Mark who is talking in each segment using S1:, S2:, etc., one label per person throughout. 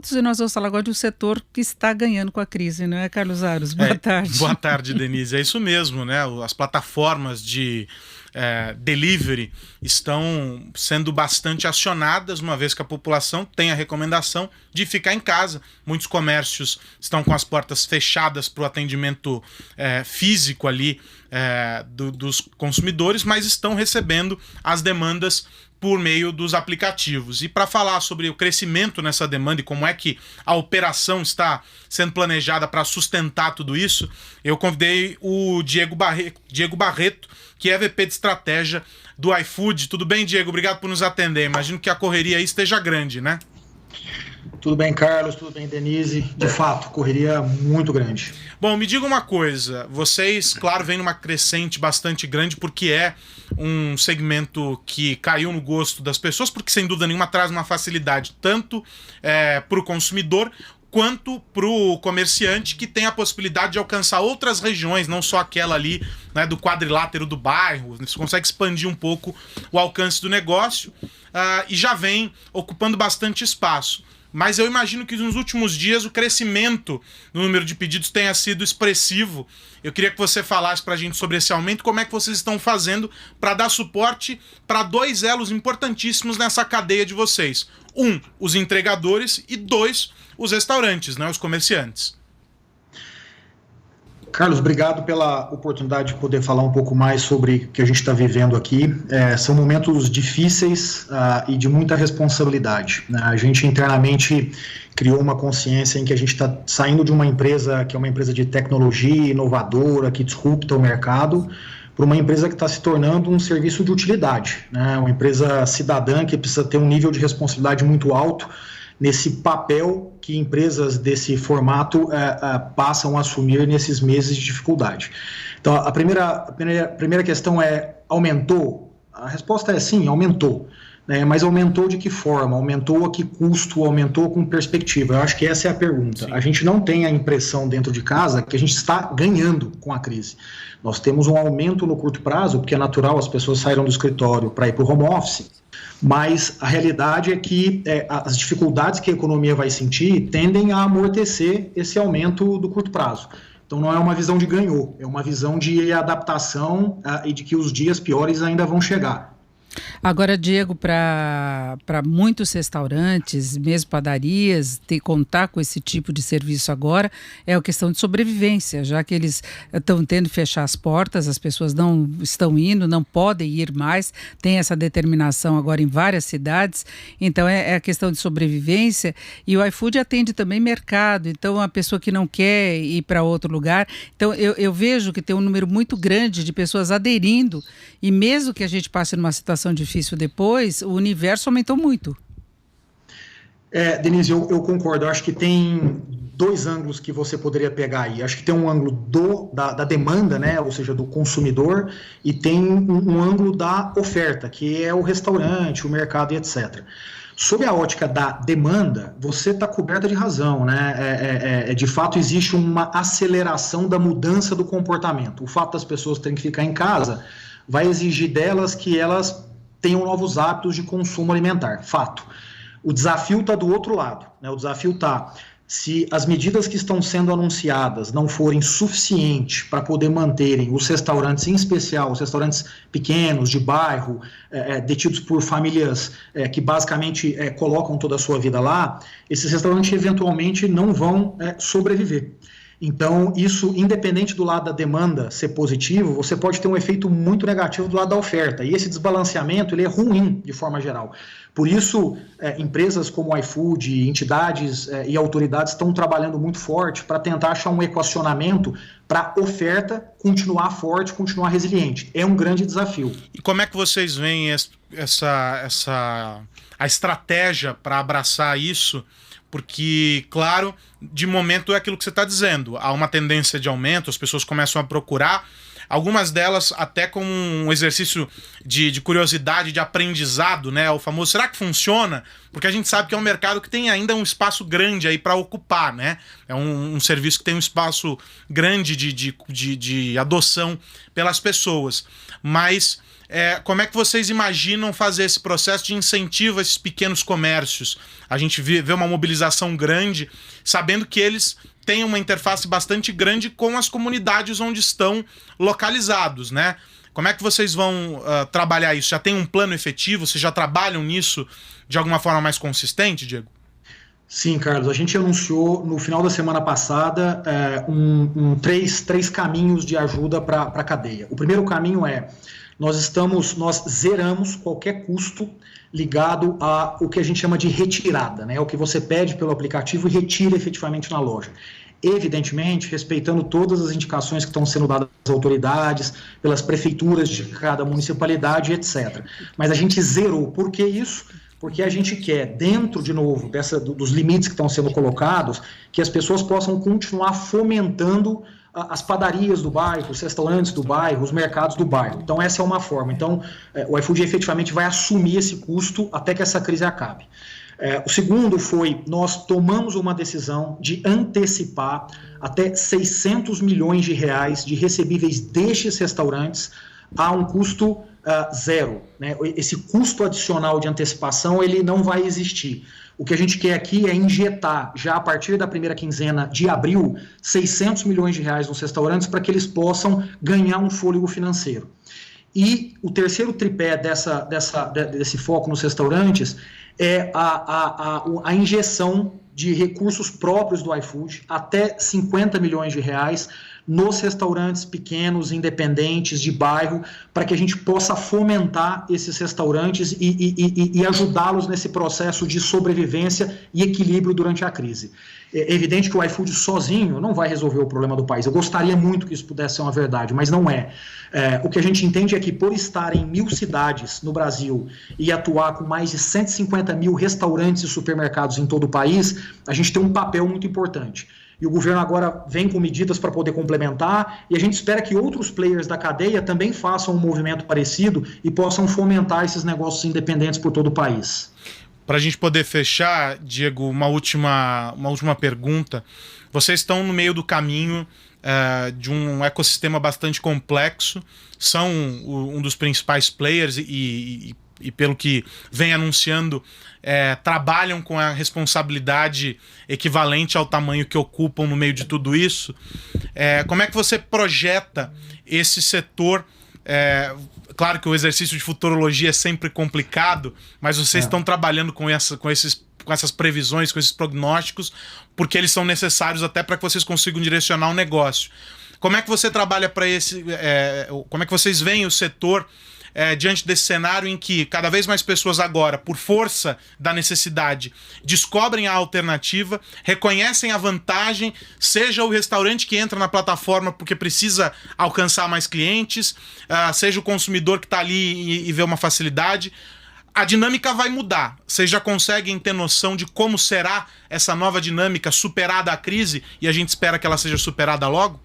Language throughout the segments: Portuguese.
S1: E nós vamos falar agora de um setor que está ganhando com a crise, não é, Carlos Aros? Boa tarde.
S2: Boa tarde, Denise. É isso mesmo, né? As plataformas de delivery estão sendo bastante acionadas, uma vez que a população tem a recomendação de ficar em casa. Muitos comércios estão com as portas fechadas para o atendimento físico ali dos consumidores, mas estão recebendo as demandas por meio dos aplicativos. E para falar sobre o crescimento nessa demanda e como é que a operação está sendo planejada para sustentar tudo isso, eu convidei o Diego Barreto, que é VP de Estratégia do iFood. Tudo bem, Diego? Obrigado por nos atender. Imagino que a correria aí esteja grande, né?
S3: Tudo bem, Carlos? Tudo bem, Denise? De fato, correria muito grande.
S2: Bom, me diga uma coisa. Vocês, claro, vêm numa crescente bastante grande porque é um segmento que caiu no gosto das pessoas, porque sem dúvida nenhuma traz uma facilidade tanto para o consumidor quanto para o comerciante, que tem a possibilidade de alcançar outras regiões, não só aquela ali, né, do quadrilátero do bairro. Você consegue expandir um pouco o alcance do negócio e já vem ocupando bastante espaço. Mas eu imagino que nos últimos dias o crescimento no número de pedidos tenha sido expressivo. Eu queria que você falasse para a gente sobre esse aumento, como é que vocês estão fazendo para dar suporte para dois elos importantíssimos nessa cadeia de vocês. Um, os entregadores, e dois, os restaurantes, né, os comerciantes.
S3: Carlos, obrigado pela oportunidade de poder falar um pouco mais sobre o que a gente está vivendo aqui. São momentos difíceis e de muita responsabilidade, né? A gente internamente criou uma consciência em que a gente está saindo de uma empresa que é uma empresa de tecnologia inovadora, que disrupta o mercado, para uma empresa que está se tornando um serviço de utilidade, né? Uma empresa cidadã que precisa ter um nível de responsabilidade muito alto nesse papel que empresas desse formato passam a assumir nesses meses de dificuldade. Então, a primeira questão é: aumentou? A resposta é sim, aumentou. Né? Mas aumentou de que forma? Aumentou a que custo? Aumentou com perspectiva? Eu acho que essa é a pergunta. Sim. A gente não tem a impressão dentro de casa que a gente está ganhando com a crise. Nós temos um aumento no curto prazo, porque é natural, as pessoas saíram do escritório para ir para o home office, mas a realidade é que as dificuldades que a economia vai sentir tendem a amortecer esse aumento do curto prazo. Então não é uma visão de ganhou, é uma visão de adaptação e de que os dias piores ainda vão chegar.
S1: Agora, Diego, para muitos restaurantes, mesmo padarias, contar com esse tipo de serviço agora é uma questão de sobrevivência, já que eles estão tendo que fechar as portas, as pessoas não estão indo, não podem ir mais, tem essa determinação agora em várias cidades, então é a questão de sobrevivência. E o iFood atende também mercado, então a pessoa que não quer ir para outro lugar, então eu vejo que tem um número muito grande de pessoas aderindo, e mesmo que a gente passe numa situação difícil depois, o universo aumentou muito.
S3: Denise, eu concordo. Eu acho que tem dois ângulos que você poderia pegar aí. Acho que tem um ângulo da demanda, né, ou seja, do consumidor, e tem um ângulo da oferta, que é o restaurante, o mercado e etc. Sob a ótica da demanda, você está coberta de razão, né? De fato, existe uma aceleração da mudança do comportamento. O fato das pessoas terem que ficar em casa vai exigir delas que elas tenham novos hábitos de consumo alimentar, fato. O desafio está do outro lado, né? O desafio está: se as medidas que estão sendo anunciadas não forem suficientes para poder manterem os restaurantes, em especial os restaurantes pequenos, de bairro, detidos por famílias que basicamente colocam toda a sua vida lá, esses restaurantes eventualmente não vão sobreviver. Então, isso, independente do lado da demanda ser positivo, você pode ter um efeito muito negativo do lado da oferta. E esse desbalanceamento, ele é ruim, de forma geral. Por isso, empresas como o iFood, entidades e autoridades estão trabalhando muito forte para tentar achar um equacionamento para a oferta continuar forte, continuar resiliente. É um grande desafio.
S2: E como é que vocês veem a estratégia para abraçar isso? Porque, claro, de momento é aquilo que você está dizendo. Há uma tendência de aumento, as pessoas começam a procurar. Algumas delas até como um exercício de curiosidade, de aprendizado, né? O famoso, será que funciona? Porque a gente sabe que é um mercado que tem ainda um espaço grande aí para ocupar, né? É um serviço que tem um espaço grande de adoção pelas pessoas. Mas como é que vocês imaginam fazer esse processo de incentivo a esses pequenos comércios? A gente vê uma mobilização grande, sabendo que eles têm uma interface bastante grande com as comunidades onde estão localizados, né? Como é que vocês vão trabalhar isso? Já tem um plano efetivo? Vocês já trabalham nisso de alguma forma mais consistente, Diego?
S3: Sim, Carlos. A gente anunciou no final da semana passada três caminhos de ajuda para a cadeia. O primeiro caminho é: nós zeramos qualquer custo ligado ao que a gente chama de retirada, né? O que você pede pelo aplicativo e retira efetivamente na loja. Evidentemente, respeitando todas as indicações que estão sendo dadas às autoridades, pelas prefeituras de cada municipalidade, etc. Mas a gente zerou. Por que isso? Porque a gente quer, dentro, de novo, dos limites que estão sendo colocados, que as pessoas possam continuar fomentando as padarias do bairro, os restaurantes do bairro, os mercados do bairro. Então, essa é uma forma. Então, o iFood efetivamente vai assumir esse custo até que essa crise acabe. O segundo foi: nós tomamos uma decisão de antecipar até 600 milhões de reais de recebíveis destes restaurantes a um custo zero, né? Esse custo adicional de antecipação, ele não vai existir. O que a gente quer aqui é injetar, já a partir da primeira quinzena de abril, 600 milhões de reais nos restaurantes para que eles possam ganhar um fôlego financeiro. E o terceiro tripé desse foco nos restaurantes é a injeção de recursos próprios do iFood, até 50 milhões de reais, nos restaurantes pequenos, independentes, de bairro, para que a gente possa fomentar esses restaurantes e ajudá-los nesse processo de sobrevivência e equilíbrio durante a crise. É evidente que o iFood sozinho não vai resolver o problema do país. Eu gostaria muito que isso pudesse ser uma verdade, mas não é. O que a gente entende é que, por estar em 1.000 cidades no Brasil e atuar com mais de 150 mil restaurantes e supermercados em todo o país, a gente tem um papel muito importante. E o governo agora vem com medidas para poder complementar, e a gente espera que outros players da cadeia também façam um movimento parecido e possam fomentar esses negócios independentes por todo o país.
S2: Para a gente poder fechar, Diego, uma última pergunta. Vocês estão no meio do caminho de um ecossistema bastante complexo, são um dos principais players e pelo que vem anunciando, trabalham com a responsabilidade equivalente ao tamanho que ocupam no meio de tudo isso. Como é que você projeta esse setor? Claro que o exercício de futurologia é sempre complicado, mas vocês estão trabalhando com essas previsões, com esses prognósticos, porque eles são necessários até para que vocês consigam direcionar o negócio. Como é que você trabalha para como é que vocês veem o setor diante desse cenário em que cada vez mais pessoas agora, por força da necessidade, descobrem a alternativa, reconhecem a vantagem, seja o restaurante que entra na plataforma porque precisa alcançar mais clientes, seja o consumidor que está ali e vê uma facilidade. A dinâmica vai mudar. Vocês já conseguem ter noção de como será essa nova dinâmica superada a crise, e a gente espera que ela seja superada logo?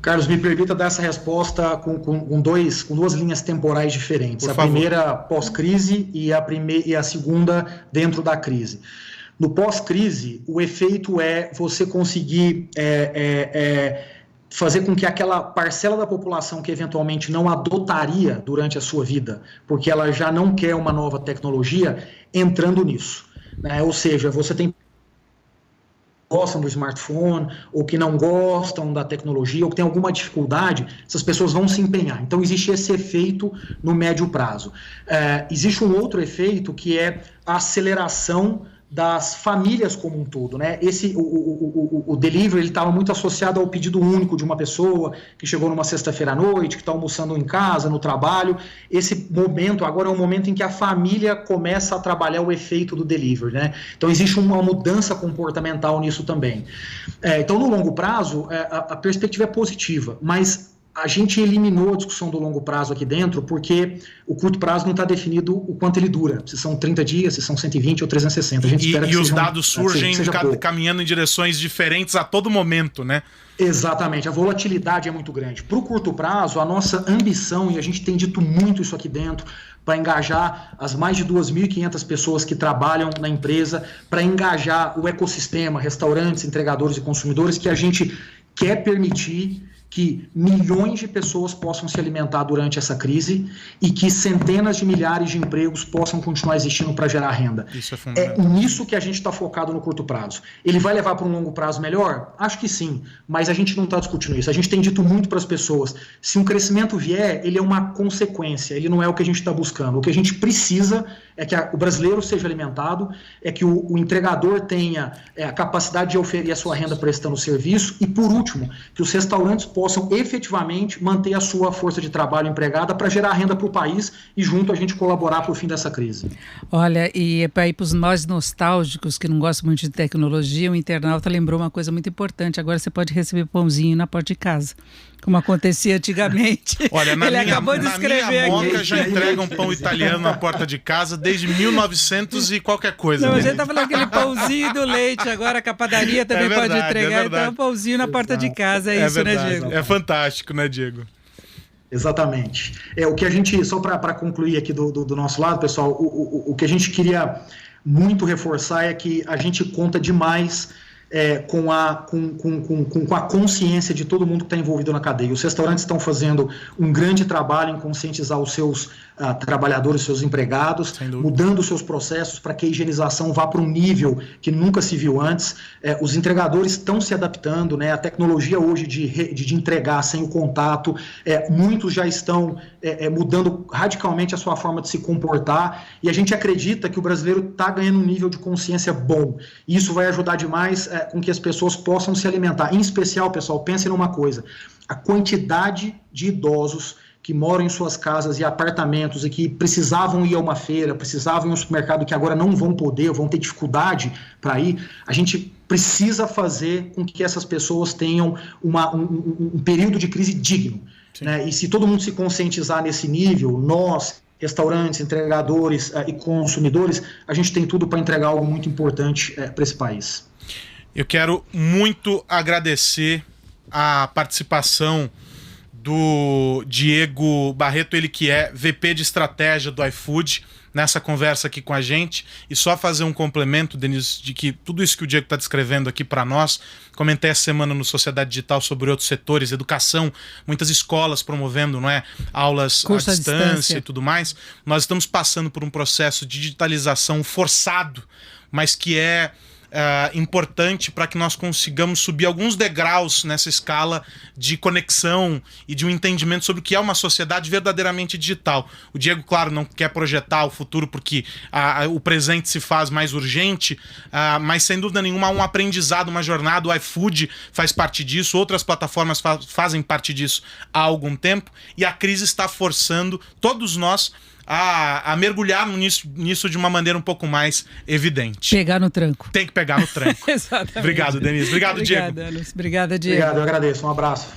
S3: Carlos, me permita dar essa resposta com duas linhas temporais diferentes. A primeira pós-crise e a segunda dentro da crise. No pós-crise, o efeito é você conseguir fazer com que aquela parcela da população que eventualmente não adotaria durante a sua vida, porque ela já não quer uma nova tecnologia, entrando nisso, né? Ou seja, você tem gostam do smartphone, ou que não gostam da tecnologia, ou que tem alguma dificuldade, essas pessoas vão se empenhar. Então, existe esse efeito no médio prazo. Existe um outro efeito, que é a aceleração das famílias como um todo, né? O delivery estava muito associado ao pedido único de uma pessoa que chegou numa sexta-feira à noite, que está almoçando em casa, no trabalho. Esse momento agora é um momento em que a família começa a trabalhar o efeito do delivery, né? Então existe uma mudança comportamental nisso também. Então, no longo prazo, a perspectiva é positiva, mas a gente eliminou a discussão do longo prazo aqui dentro, porque o curto prazo não está definido o quanto ele dura. Se são 30 dias, se são 120 ou 360. A gente espera que
S2: os dados surgem caminhando em direções diferentes a todo momento, né?
S3: Exatamente. A volatilidade é muito grande. Para o curto prazo, a nossa ambição, e a gente tem dito muito isso aqui dentro, para engajar as mais de 2.500 pessoas que trabalham na empresa, para engajar o ecossistema, restaurantes, entregadores e consumidores, que a gente quer permitir que milhões de pessoas possam se alimentar durante essa crise e que centenas de milhares de empregos possam continuar existindo para gerar renda.
S2: Isso é fundamental.
S3: É nisso que a gente está focado no curto prazo. Ele vai levar para um longo prazo melhor? Acho que sim, mas a gente não está discutindo isso. A gente tem dito muito para as pessoas, se um crescimento vier, ele é uma consequência, ele não é o que a gente está buscando. O que a gente precisa é que o brasileiro seja alimentado, é que o entregador tenha a capacidade de oferir a sua renda prestando serviço e, por último, que os restaurantes possam efetivamente manter a sua força de trabalho empregada para gerar renda para o país e junto a gente colaborar para o fim dessa crise.
S1: Olha, e para ir para os nós nostálgicos que não gostam muito de tecnologia, o internauta lembrou uma coisa muito importante. Agora você pode receber pãozinho na porta de casa, como acontecia antigamente.
S2: Olha,
S1: Ele acabou de escrever
S2: minha moca
S1: aqui.
S2: já entrega um pão italiano na porta de casa desde 1900 e qualquer coisa.
S1: Não, a
S2: né?
S1: gente tá falando aquele pãozinho do leite, agora que a padaria também pode entregar, então um pãozinho na porta de casa, é isso,
S2: verdade,
S1: né, Diego?
S2: É fantástico, né, Diego?
S3: Exatamente. O que a gente, só para concluir aqui do nosso lado, pessoal, o que a gente queria muito reforçar é que a gente conta demais com a consciência de todo mundo que está envolvido na cadeia. Os restaurantes estão fazendo um grande trabalho em conscientizar os seus trabalhadores, seus empregados, mudando os seus processos para que a higienização vá para um nível que nunca se viu antes. Os entregadores estão se adaptando, né? A tecnologia hoje de entregar sem o contato, muitos já estão mudando radicalmente a sua forma de se comportar, e a gente acredita que o brasileiro está ganhando um nível de consciência bom. E isso vai ajudar demais com que as pessoas possam se alimentar. Em especial, pessoal, pensem numa coisa: a quantidade de idosos que moram em suas casas e apartamentos e que precisavam ir a uma feira, precisavam ir ao supermercado, que agora não vão poder, vão ter dificuldade para ir, a gente precisa fazer com que essas pessoas tenham um período de crise digno. Né? E se todo mundo se conscientizar nesse nível, nós, restaurantes, entregadores e consumidores, a gente tem tudo para entregar algo muito importante para esse país.
S2: Eu quero muito agradecer a participação do Diego Barreto, ele que é VP de Estratégia do iFood, nessa conversa aqui com a gente. E só fazer um complemento, Denise, de que tudo isso que o Diego está descrevendo aqui para nós, comentei essa semana no Sociedade Digital sobre outros setores, educação, muitas escolas promovendo, não é, aulas à distância e tudo mais. Nós estamos passando por um processo de digitalização forçado, mas que é importante para que nós consigamos subir alguns degraus nessa escala de conexão e de um entendimento sobre o que é uma sociedade verdadeiramente digital. O Diego, claro, não quer projetar o futuro porque o presente se faz mais urgente, mas sem dúvida nenhuma há um aprendizado, uma jornada. O iFood faz parte disso, outras plataformas fazem parte disso há algum tempo, e a crise está forçando todos nós a mergulhar nisso de uma maneira um pouco mais evidente.
S1: Pegar no tranco.
S2: Tem que pegar no tranco.
S1: Exatamente.
S2: Obrigado, Denise. Obrigado, Diego.
S1: Obrigada, Diego.
S3: Obrigado, eu agradeço. Um abraço.